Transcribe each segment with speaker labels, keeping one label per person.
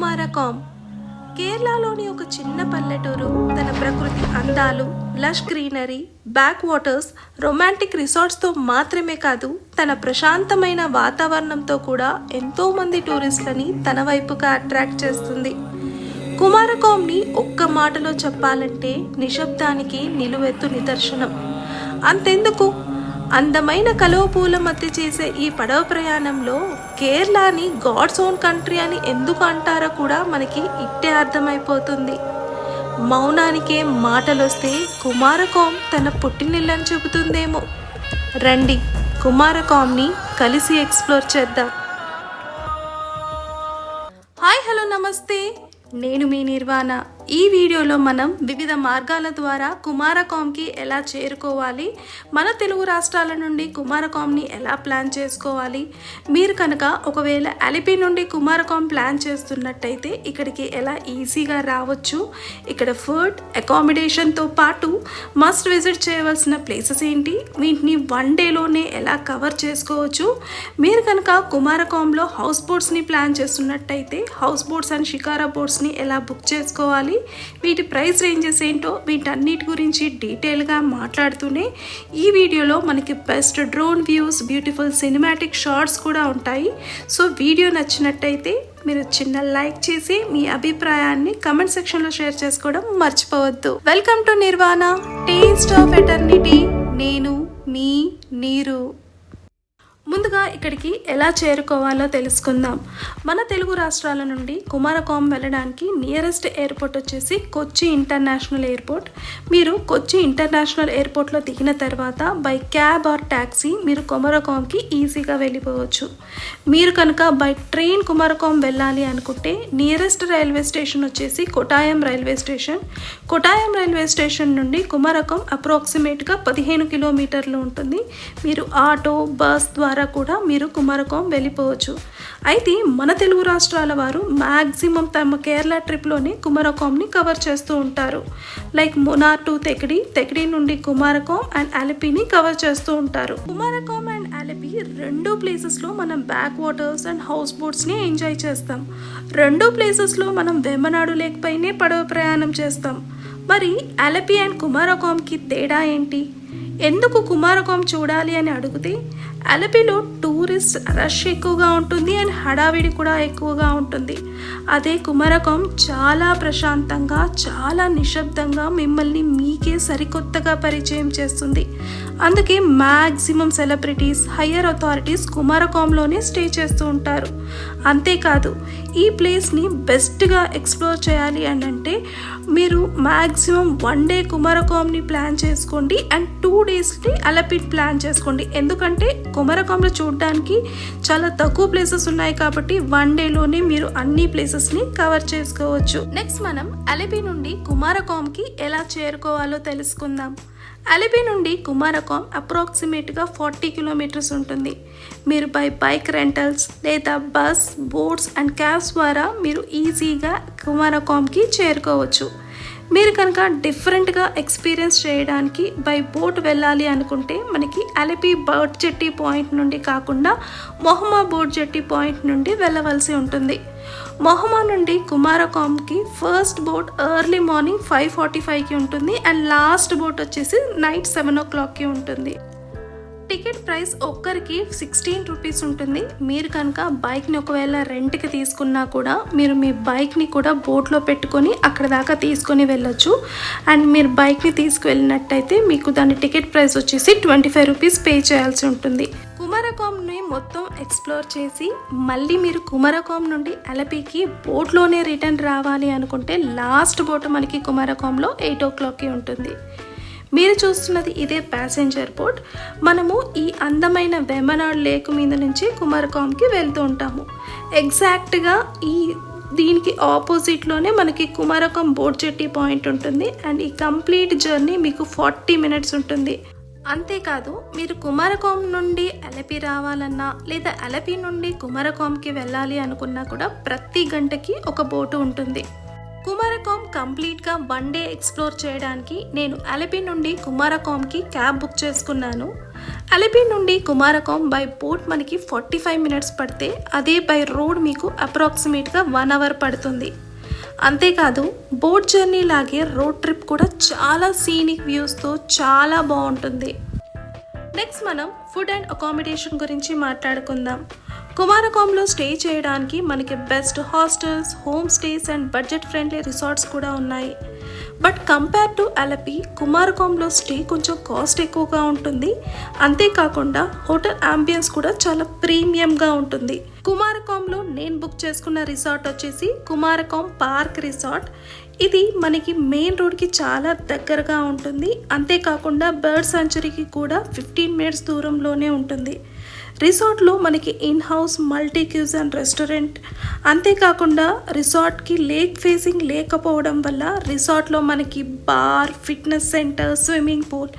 Speaker 1: కుమారకోమ్ కేరళలోని ఒక చిన్న పల్లెటూరు తన ప్రకృతి అందాలు, lush greenery, back waters, romantic రిసార్ట్స్తో మాత్రమే కాదు తన ప్రశాంతమైన వాతావరణంతో కూడా ఎంతోమంది టూరిస్టులని తన వైపుగా అట్రాక్ట్ చేస్తుంది. కుమారకోమ్ని ఒక్క మాటలో చెప్పాలంటే నిశ్శబ్దానికి నిలువెత్తు నిదర్శనం. అంతెందుకు, అందమైన కలువ పూల మధ్య చేసే ఈ పడవ ప్రయాణంలో కేరళని గాడ్స్ ఓన్ కంట్రీ అని ఎందుకు అంటారో కూడా మనకి ఇట్టే అర్థమైపోతుంది. మౌనానికే మాటలొస్తే కుమారకోమ్ తన పుట్టినిల్లని చెబుతుందేమో. రండి, కుమారకోమ్ని కలిసి ఎక్స్ప్లోర్ చేద్దాం. హాయ్, హలో, నమస్తే. నేను మీ నిర్వాణ. ఈ వీడియోలో మనం వివిధ మార్గాల ద్వారా కుమారకోమ్కి ఎలా చేరుకోవాలి, మన తెలుగు రాష్ట్రాల నుండి కుమారకోమ్ని ఎలా ప్లాన్ చేసుకోవాలి, మీరు కనుక ఒకవేళ అలిపి నుండి కుమారకోమ్ ప్లాన్ చేస్తున్నట్టయితే ఇక్కడికి ఎలా ఈజీగా రావచ్చు, ఇక్కడ ఫుడ్, అకామిడేషన్తో పాటు మస్ట్ విజిట్ చేయవలసిన ప్లేసెస్ ఏంటి, వీటిని వన్ డేలోనే ఎలా కవర్ చేసుకోవచ్చు, మీరు కనుక కుమారకోమ్లో హౌస్ బోట్స్ని ప్లాన్ చేస్తున్నట్టయితే హౌస్ బోట్స్ అండ్ షికారా బోట్స్ని ఎలా బుక్ చేసుకోవాలి, వీటి ప్రైస్ రేంజెస్ ఏంటో వీటన్నిటి గురించి డీటెయిల్గా మాట్లాడుతూనే ఈ వీడియోలో మనకి best drone views, beautiful cinematic shorts కూడా ఉంటాయి. సో వీడియో నచ్చినట్టయితే మీరు చిన్న లైక్ చేసి మీ అభిప్రాయాన్ని కమెంట్ సెక్షన్లో షేర్ చేసుకోవడం మర్చిపోవద్దు. Welcome to Nirvana, taste of eternity. నేను మీ నీరు. ముందుగా ఇక్కడికి ఎలా చేరుకోవాలో తెలుసుకుందాం. మన తెలుగు రాష్ట్రాల నుండి కుమారకోమ్ వెళ్ళడానికి నియరెస్ట్ ఎయిర్పోర్ట్ వచ్చేసి కొచ్చి ఇంటర్నేషనల్ ఎయిర్పోర్ట్. మీరు కొచ్చి ఇంటర్నేషనల్ ఎయిర్పోర్ట్లో దిగిన తర్వాత బై క్యాబ్ ఆర్ ట్యాక్సీ మీరు కుమారకోమ్కి ఈజీగా వెళ్ళిపోవచ్చు. మీరు కనుక బై ట్రైన్ కుమారకోమ్ వెళ్ళాలి అనుకుంటే నియరెస్ట్ రైల్వే స్టేషన్ వచ్చేసి Kottayam railway station. Kottayam railway station నుండి కుమారకోమ్ అప్రాక్సిమేట్గా 15 కిలోమీటర్లు ఉంటుంది. మీరు ఆటో, బస్ ద్వారా కూడా మీరు కుమారకోమ్ వెళ్ళిపోవచ్చు. అయితే మన తెలుగు రాష్ట్రాల వారు మ్యాక్సిమం తమ కేరళ ట్రిప్లోనే కుమారకోమ్ని కవర్ చేస్తూ ఉంటారు. లైక్ మునార్ టు తెకడి, తెకడి నుండి కుమారకోమ్ అండ్ అలిపిని కవర్ చేస్తూ ఉంటారు. కుమారకోమ్ అండ్ అలిపి రెండు ప్లేసెస్లో మనం బ్యాక్ వాటర్స్ అండ్ హౌస్ బోట్స్ని ఎంజాయ్ చేస్తాం. రెండు ప్లేసెస్లో మనం వెమ్మనాడు లేకపోయినే పడవ ప్రయాణం చేస్తాం. మరి అలిపి అండ్ కుమారకోమ్కి తేడా ఏంటి? ఎందుకు కుమారకోమ్ చూడాలి అని అడిగితే అలిపిలో టూరిస్ట్ రష్ ఎక్కువగా ఉంటుంది అండ్ హడావిడి కూడా ఎక్కువగా ఉంటుంది. అదే కుమారకోమ్ చాలా ప్రశాంతంగా, చాలా నిశ్శబ్దంగా మిమ్మల్ని మీకే సరికొత్తగా పరిచయం చేస్తుంది. అందుకే మ్యాక్సిమం సెలబ్రిటీస్, హయ్యర్ అథారిటీస్ కుమారకోమ్లోనే స్టే చేస్తూ ఉంటారు. అంతేకాదు, ఈ ప్లేస్ని బెస్ట్గా ఎక్స్ప్లోర్ చేయాలి అని అంటే మీరు మ్యాక్సిమం 1 డే కుమారకోమ్ని ప్లాన్ చేసుకోండి అండ్ 2 డేస్ని అలిపిని ప్లాన్ చేసుకోండి. ఎందుకంటే కుమారకోమ్లో చూడడానికి చాలా తక్కువ ప్లేసెస్ ఉన్నాయి కాబట్టి 1 డేలోనే మీరు అన్ని ప్లేసెస్ని కవర్ చేసుకోవచ్చు. నెక్స్ట్ మనం అలిపి నుండి కుమారకోమ్కి ఎలా చేరుకోవాలో తెలుసుకుందాం. అలిపి నుండి కుమారకోమ్ అప్రాక్సిమేట్గా 40 కిలోమీటర్స్ ఉంటుంది. మీరు బైక్ రెంటల్స్ లేదా బస్, బోట్స్ అండ్ క్యాబ్స్ ద్వారా మీరు ఈజీగా కుమారకోమ్కి చేరుకోవచ్చు. మీరు కనుక డిఫరెంట్గా ఎక్స్పీరియన్స్ చేయడానికి బై బోట్ వెళ్ళాలి అనుకుంటే మనకి అలిపి బోట్ జెట్టి పాయింట్ నుండి కాకుండా మొహమా బోట్ జెట్టి పాయింట్ నుండి వెళ్ళవలసి ఉంటుంది. మొహమా నుండి కుమారకోమ్కి ఫస్ట్ బోట్ ఎర్లీ మార్నింగ్ 5:45కి ఉంటుంది అండ్ లాస్ట్ బోట్ వచ్చేసి నైట్ 7 o'clockకి ఉంటుంది. టికెట్ ప్రైస్ ఒక్కరికి 16 రూపీస్ ఉంటుంది. మీరు కనుక బైక్ని ఒకవేళ రెంట్కి తీసుకున్నా కూడా మీరు మీ బైక్ని కూడా బోట్లో పెట్టుకొని అక్కడ దాకా తీసుకొని వెళ్ళొచ్చు. అండ్ మీరు బైక్ని తీసుకువెళ్ళినట్టయితే మీకు దాని టికెట్ ప్రైస్ వచ్చేసి 25 రూపీస్ పే చేయాల్సి ఉంటుంది. కుమారకోమ్ని మొత్తం ఎక్స్ప్లోర్ చేసి మళ్ళీ మీరు కుమారకోమ్ నుండి అలిపికి బోట్లోనే రిటర్న్ రావాలి అనుకుంటే లాస్ట్ బోట్ మనకి కుమారకోమ్లో 8 o'clockకి ఉంటుంది. మీరు చూస్తున్నది ఇదే ప్యాసింజర్ బోట్. మనము ఈ అందమైన వెమ్మనాడ్ లేక్ మీద నుంచి కుమారకోమ్కి వెళ్తూ ఉంటాము. ఎగ్జాక్ట్గా దీనికి ఆపోజిట్లోనే మనకి కుమారకోమ్ బోట్ జెట్టి పాయింట్ ఉంటుంది అండ్ ఈ కంప్లీట్ జర్నీ మీకు 40 minutes ఉంటుంది. అంతేకాదు, మీరు కుమారకోమ్ నుండి అలిపి రావాలన్నా లేదా అలిపి నుండి కుమారకోమ్కి వెళ్ళాలి అనుకున్నా కూడా ప్రతి గంటకి ఒక బోటు ఉంటుంది. కుమారకోమ్ కంప్లీట్గా 1 డే ఎక్స్ప్లోర్ చేయడానికి నేను అలిపి నుండి కుమారకోమ్కి క్యాబ్ బుక్ చేసుకున్నాను. అలిపి నుండి కుమారకోమ్ బై బోట్ మనకి 45 మినిట్స్ పడితే అదే బై రోడ్ మీకు అప్రాక్సిమేట్గా 1 అవర్ పడుతుంది. అంతేకాదు బోట్ జర్నీ లాగే రోడ్ ట్రిప్ కూడా చాలా సీనిక్ వ్యూస్తో చాలా బాగుంటుంది. నెక్స్ట్ మనం ఫుడ్ అండ్ అకామిడేషన్ గురించి మాట్లాడుకుందాం. కుమారకోమ్లో స్టే చేయడానికి మనకి best hostels, home stays and budget friendly resorts కూడా ఉన్నాయి. బట్ కంపేర్ టు అలపి కుమారకోమ్లో స్టే కొంచెం కాస్ట్ ఎక్కువగా ఉంటుంది. అంతేకాకుండా హోటల్ అంబియన్స్ కూడా చాలా ప్రీమియంగా ఉంటుంది. కుమారకోమ్లో నేను బుక్ చేసుకున్న రిసార్ట్ వచ్చేసి కుమారకోమ్ పార్క్ రిసార్ట్. ఇది మనకి మెయిన్ రోడ్కి చాలా దగ్గరగా ఉంటుంది. అంతేకాకుండా బర్డ్ సాంచురీకి కూడా 15 మినిట్స్ దూరంలోనే ఉంటుంది. రిసార్ట్లో మనకి in house multi cuisine restaurant, అంతేకాకుండా రిసార్ట్కి లేక్ ఫేసింగ్ లేకపోవడం వల్ల రిసార్ట్లో మనకి bar, fitness centre, swimming pool,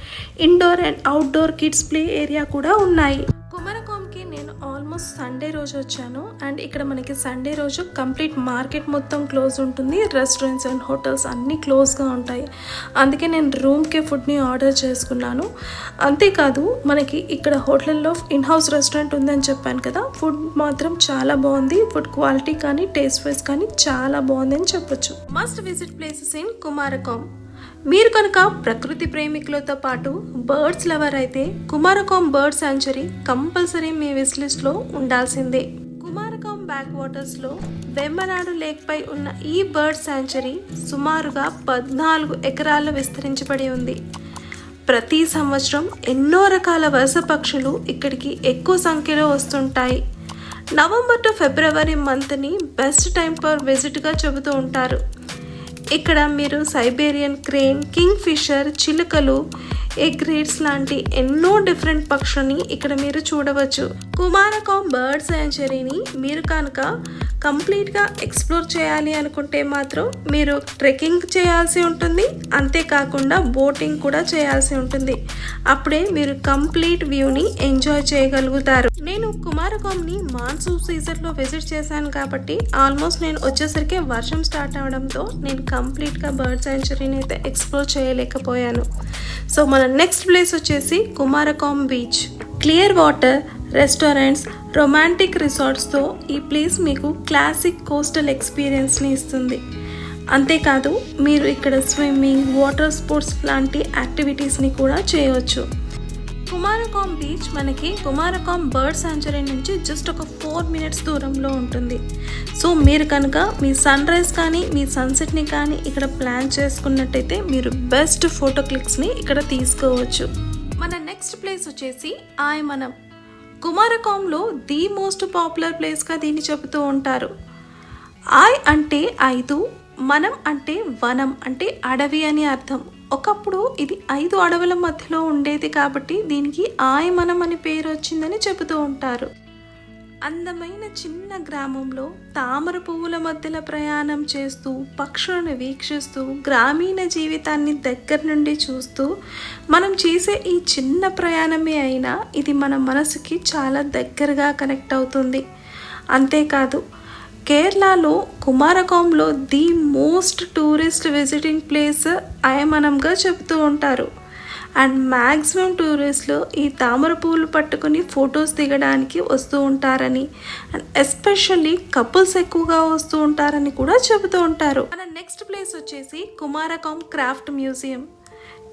Speaker 1: indoor and outdoor kids play area కూడా ఉన్నాయి. కుమారకోమ్కి నేను ఆల్మోస్ట్ సండే రోజు వచ్చాను. అండ్ ఇక్కడ మనకి సండే రోజు కంప్లీట్ మార్కెట్ మొత్తం క్లోజ్ ఉంటుంది. రెస్టారెంట్స్ అండ్ హోటల్స్ అన్నీ క్లోజ్గా ఉంటాయి. అందుకే నేను రూమ్కే ఫుడ్ని ఆర్డర్ చేసుకున్నాను. అంతేకాదు మనకి ఇక్కడ హోటల్లో ఇన్ హౌస్ రెస్టారెంట్ ఉందని చెప్పాను కదా, ఫుడ్ మాత్రం చాలా బాగుంది. ఫుడ్ క్వాలిటీ కానీ టేస్ట్ వైజ్ కానీ చాలా బాగుంది అని చెప్పొచ్చు. Must visit places in Kumarakom. మీరు కనుక ప్రకృతి ప్రేమికులతో పాటు బర్డ్స్ లవర్ అయితే కుమారకోమ్ బర్డ్ సాంచురీ కంపల్సరీ మీ విష్ లిస్ట్లో ఉండాల్సిందే. కుమారకోమ్ బ్యాక్ వాటర్స్లో వెంబనాడు లేక్ పై ఉన్న ఈ బర్డ్ సాంచురీ సుమారుగా 14 ఎకరాల్లో విస్తరించబడి ఉంది. ప్రతి సంవత్సరం ఎన్నో రకాల వలస పక్షులు ఇక్కడికి ఎక్కువ సంఖ్యలో వస్తుంటాయి. నవంబర్ టు ఫిబ్రవరి మంత్ని బెస్ట్ టైం ఫర్ విజిట్గా చెబుతూ ఉంటారు. ఇక్కడ మీరు సైబేరియన్ క్రేన్, కింగ్ ఫిషర్, చిలుకలు, ఎగ్రేట్స్ లాంటి ఎన్నో డిఫరెంట్ పక్షులని ఇక్కడ మీరు చూడవచ్చు. కుమారకోమ్ బర్డ్ సాంచురీని మీరు కనుక కంప్లీట్గా ఎక్స్ప్లోర్ చేయాలి అనుకుంటే మాత్రం మీరు ట్రెక్కింగ్ చేయాల్సి ఉంటుంది. అంతేకాకుండా బోటింగ్ కూడా చేయాల్సి ఉంటుంది. అప్పుడే మీరు కంప్లీట్ వ్యూని ఎంజాయ్ చేయగలుగుతారు. నేను కుమారకోమ్ని మాన్సూన్ సీజన్లో విజిట్ చేశాను కాబట్టి ఆల్మోస్ట్ నేను వచ్చేసరికి వర్షం స్టార్ట్ అవడంతో నేను కంప్లీట్గా బర్డ్ సాంచురీని అయితే ఎక్స్ప్లోర్ చేయలేకపోయాను. సో మన నెక్స్ట్ ప్లేస్ వచ్చేసి Kumarakom beach. Clear water, restaurants, romantic రిసార్ట్స్తో ఈ ప్లేస్ మీకు క్లాసిక్ కోస్టల్ ఎక్స్పీరియన్స్ని ఇస్తుంది. అంతేకాదు మీరు ఇక్కడ స్విమ్మింగ్, వాటర్ స్పోర్ట్స్ లాంటి యాక్టివిటీస్ని కూడా చేయవచ్చు. కుమారకోమ్ బీచ్ మనకి కుమారకోమ్ బర్డ్ సాంచురీ నుంచి జస్ట్ ఒక 4 మినిట్స్ దూరంలో ఉంటుంది. సో మీరు కనుక మీ సన్ రైజ్ కానీ మీ సన్సెట్ని కానీ ఇక్కడ ప్లాన్ చేసుకున్నట్టయితే మీరు బెస్ట్ ఫోటో క్లిక్స్ని ఇక్కడ తీసుకోవచ్చు. మన నెక్స్ట్ ప్లేస్ వచ్చేసి ఆయమనం. కుమారకోమ్లో ది మోస్ట్ పాపులర్ ప్లేస్గా దీన్ని చెబుతూ ఉంటారు. ఆయ్ అంటే 5, మనం అంటే వనం అంటే అడవి అని అర్థం. ఒకప్పుడు ఇది 5 అడవుల మధ్యలో ఉండేది కాబట్టి దీనికి ఆయమనం అని పేరు వచ్చిందని చెబుతూ ఉంటారు. అందమైన చిన్న గ్రామంలో తామర పువ్వుల మధ్యలో ప్రయాణం చేస్తూ, పక్షులను వీక్షిస్తూ, గ్రామీణ జీవితాన్ని దగ్గర నుండి చూస్తూ మనం చేసే ఈ చిన్న ప్రయాణమే అయినా ఇది మన మనసుకి చాలా దగ్గరగా కనెక్ట్ అవుతుంది. అంతేకాదు కేరళలో కుమారకోమ్లో the most tourist visiting place ఆయమనంగా చెబుతూ ఉంటారు. అండ్ మ్యాక్సిమం టూరిస్టులు ఈ తామర పువ్వులు పట్టుకుని ఫొటోస్ దిగడానికి వస్తూ ఉంటారని, అండ్ ఎస్పెషల్లీ కపుల్స్ ఎక్కువగా వస్తూ ఉంటారని కూడా చెబుతూ ఉంటారు. మన నెక్స్ట్ ప్లేస్ వచ్చేసి కుమారకోమ్ క్రాఫ్ట్ మ్యూజియం.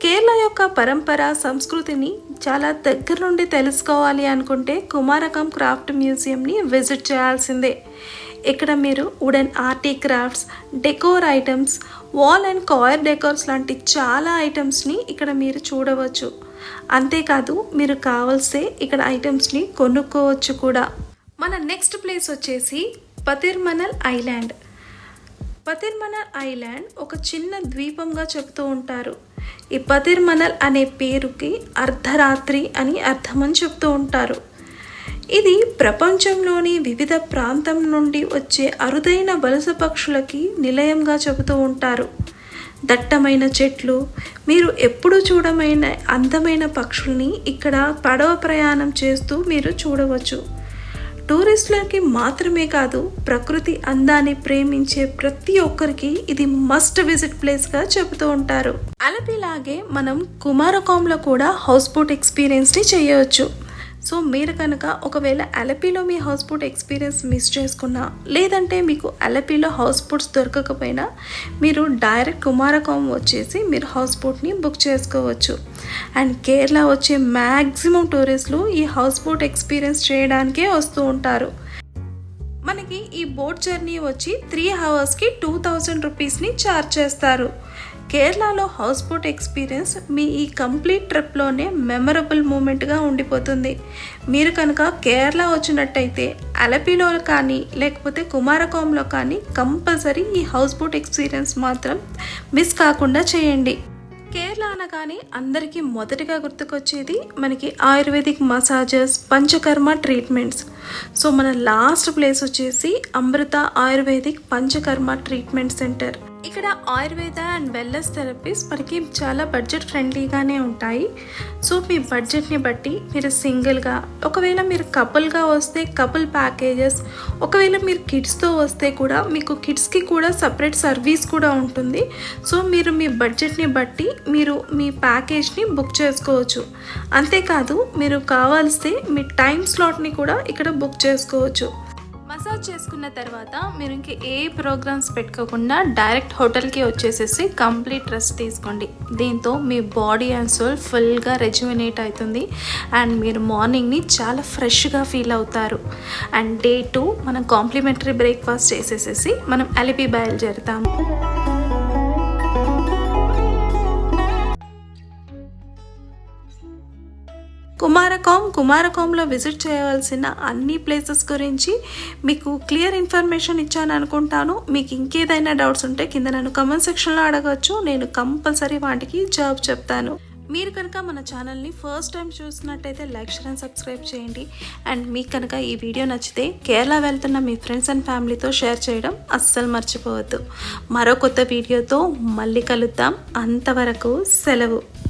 Speaker 1: కేరళ యొక్క పరంపర, సంస్కృతిని చాలా దగ్గర నుండి తెలుసుకోవాలి అనుకుంటే కుమారకోమ్ క్రాఫ్ట్ మ్యూజియంని విజిట్ చేయాల్సిందే. ఇక్కడ మీరు wooden arty crafts, decor items, wall and coir decors లాంటి చాలా ఐటమ్స్ని ఇక్కడ మీరు చూడవచ్చు. అంతేకాదు మీరు కావాల్సే ఇక్కడ ఐటమ్స్ని కొనుక్కోవచ్చు కూడా. మన నెక్స్ట్ ప్లేస్ వచ్చేసి పతిర్మనల్ ఐలాండ్. పతిర్మనల్ ఐలాండ్ ఒక చిన్న ద్వీపంగా చెబుతూ ఉంటారు. ఈ పతిర్మనల్ అనే పేరుకి అర్ధరాత్రి అని అర్థమని చెప్తూ ఉంటారు. ఇది ప్రపంచంలోని వివిధ ప్రాంతం నుండి వచ్చే అరుదైన వలస పక్షులకి నిలయంగా చెబుతూ ఉంటారు. దట్టమైన చెట్లు, మీరు ఎప్పుడు చూడమైన అందమైన పక్షుల్ని ఇక్కడ పడవ ప్రయాణం చేస్తూ మీరు చూడవచ్చు. టూరిస్టులకి మాత్రమే కాదు, ప్రకృతి అందాన్ని ప్రేమించే ప్రతి ఒక్కరికి ఇది మస్ట్ విజిట్ ప్లేస్గా చెబుతూ ఉంటారు. అలపిలాగే మనం కుమారకోంలో కూడా హౌస్ బోట్ ఎక్స్పీరియన్స్ని చేయవచ్చు. సో మీరు కనుక ఒకవేళ అలపిలో మీ హౌస్ బోట్ ఎక్స్పీరియన్స్ మిస్ చేసుకున్నా, లేదంటే మీకు అలపిలో హౌస్ బోట్స్ దొరకకపోయినా మీరు డైరెక్ట్ కుమారకోం వచ్చేసి మీరు హౌస్ బోట్ని బుక్ చేసుకోవచ్చు. అండ్ కేరళ వచ్చే మ్యాక్సిమం టూరిస్టులు ఈ హౌస్ బోట్ ఎక్స్పీరియన్స్ చేయడానికే వస్తూ ఉంటారు. మనకి ఈ బోట్ జర్నీ వచ్చి 3 అవర్స్కి 2000 రూపీస్ని ఛార్జ్ చేస్తారు. కేరళలో హౌస్ బోట్ ఎక్స్పీరియన్స్ మీ ఈ కంప్లీట్ ట్రిప్లోనే మెమరబుల్ మూమెంట్గా ఉండిపోతుంది. మీరు కనుక కేరళ వచ్చినట్టయితే అలపిలో కానీ లేకపోతే కుమారకోంలో కానీ కంపల్సరీ ఈ హౌస్ బోట్ ఎక్స్పీరియన్స్ మాత్రం మిస్ కాకుండా చేయండి. కేరళ అనగానే అందరికీ మొదటిగా గుర్తుకొచ్చేది మనకి ayurvedic massages, panchakarma treatments. So మన లాస్ట్ ప్లేస్ వచ్చేసి అమృత ఆయుర్వేదిక్ పంచకర్మ ట్రీట్మెంట్ సెంటర్. ఇక్కడ ఆయుర్వేద అండ్ వెల్నెస్ థెరపీస్ మనకి చాలా బడ్జెట్ ఫ్రెండ్లీగానే ఉంటాయి. సో మీ బడ్జెట్ని బట్టి మీరు సింగిల్గా, ఒకవేళ మీరు కపుల్గా వస్తే కపుల్ ప్యాకేజెస్, ఒకవేళ మీరు కిడ్స్తో వస్తే కూడా మీకు కిడ్స్కి కూడా సపరేట్ సర్వీస్ కూడా ఉంటుంది. సో మీరు మీ బడ్జెట్ని బట్టి మీరు మీ ప్యాకేజ్ని బుక్ చేసుకోవచ్చు. అంతేకాదు మీరు కావాల్స్తే మీ టైం స్లాట్ని కూడా ఇక్కడ బుక్ చేసుకోవచ్చు. మసాజ్ చేసుకున్న తర్వాత మీరు ఇంక ఏ ప్రోగ్రామ్స్ పెట్టుకోకుండా డైరెక్ట్ హోటల్కి వచ్చేసేసి కంప్లీట్ రెస్ట్ తీసుకోండి. దీంతో మీ బాడీ అండ్ సోల్ ఫుల్గా రెజ్యుమినేట్ అవుతుంది అండ్ మీరు మార్నింగ్ని చాలా ఫ్రెష్గా ఫీల్ అవుతారు. అండ్ డే 2 మనం కాంప్లిమెంటరీ బ్రేక్ఫాస్ట్ చేసేసేసి మనం అలిపి బయలుదేరుతాము. కుమారకోంలో విజిట్ చేయవలసిన అన్ని ప్లేసెస్ గురించి మీకు క్లియర్ ఇన్ఫర్మేషన్ ఇచ్చాను అనుకుంటాను. మీకు ఇంకేదైనా డౌట్స్ ఉంటే కింద నన్ను కమెంట్ సెక్షన్లో అడగచ్చు. నేను కంపల్సరీ వాటికి జవాబు చెప్తాను. మీరు కనుక మన ఛానల్ని ఫస్ట్ టైం చూసినట్టయితే లైక్, షేర్ అండ్ సబ్స్క్రైబ్ చేయండి. అండ్ మీకు కనుక ఈ వీడియో నచ్చితే కేరళ వెళ్తున్న మీ ఫ్రెండ్స్ అండ్ ఫ్యామిలీతో షేర్ చేయడం అస్సలు మర్చిపోవద్దు. మరో కొత్త వీడియోతో మళ్ళీ కలుద్దాం. అంతవరకు సెలవు.